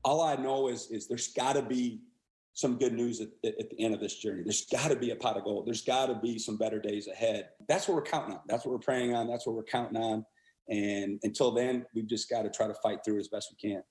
All I know is there's got to be some good news at the end of this journey. There's got to be a pot of gold. There's got to be some better days ahead. That's what we're counting on. That's what we're praying on. That's what we're counting on. And until then, we've just got to try to fight through as best we can.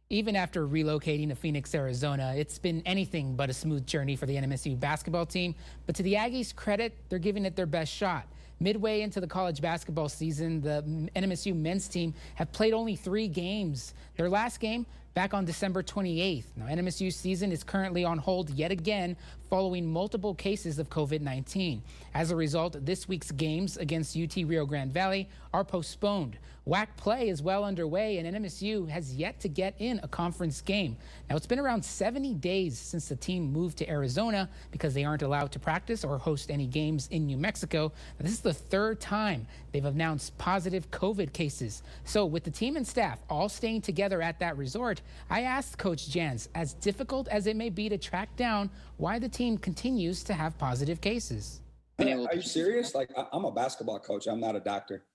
Even after relocating to Phoenix, Arizona, it's been anything but a smooth journey for the NMSU basketball team. But to the Aggies' credit, they're giving it their best shot. Midway into the college basketball season, the NMSU men's team have played only 3 games. Their last game back on December 28th. Now, NMSU's season is currently on hold yet again following multiple cases of COVID-19. As a result, this week's games against UT Rio Grande Valley are postponed. WAC play is well underway, and NMSU has yet to get in a conference game. Now, it's been around 70 days since the team moved to Arizona because they aren't allowed to practice or host any games in New Mexico. Now, this is the 3rd time they've announced positive COVID cases. So with the team and staff all staying together at that resort, I asked Coach Jans, as difficult as it may be to track down, why the team continues to have positive cases. Are you serious? Like, I'm a basketball coach. I'm not a doctor.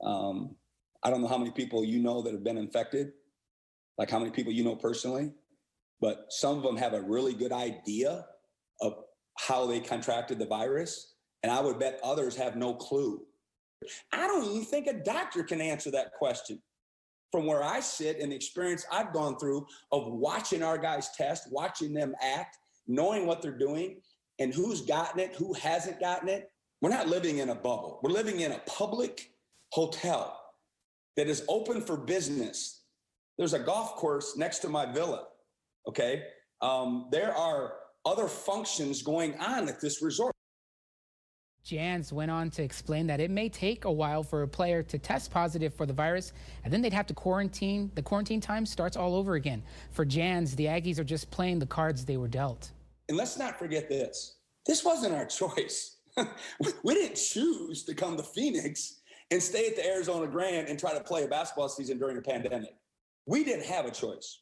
I don't know how many people you know that have been infected, like how many people you know personally, but some of them have a really good idea of how they contracted the virus, and I would bet others have no clue. I don't even think a doctor can answer that question. From where I sit and the experience I've gone through of watching our guys test, watching them act, knowing what they're doing, and who's gotten it, who hasn't gotten it. We're not living in a bubble. We're living in a public hotel that is open for business. There's a golf course next to my villa, okay? There are other functions going on at this resort. Jans went on to explain that it may take a while for a player to test positive for the virus, and then they'd have to quarantine. The quarantine time starts all over again. For Jans, the Aggies are just playing the cards they were dealt. And let's not forget this. This wasn't our choice. We didn't choose to come to Phoenix and stay at the Arizona Grand and try to play a basketball season during a pandemic. We didn't have a choice.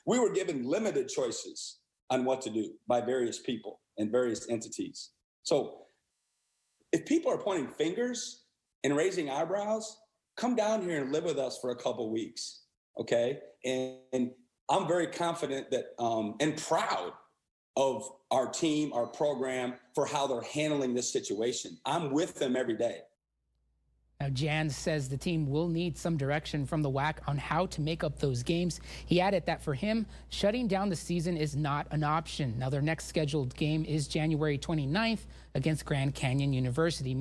We were given limited choices on what to do by various people and various entities. So if people are pointing fingers and raising eyebrows, come down here and live with us for a couple weeks, okay? And I'm very confident that and proud of our team, our program, for how they're handling this situation. I'm with them every day. Now, Jans says the team will need some direction from the WAC on how to make up those games. He added that for him, shutting down the season is not an option. Now, their next scheduled game is January 29th against Grand Canyon University.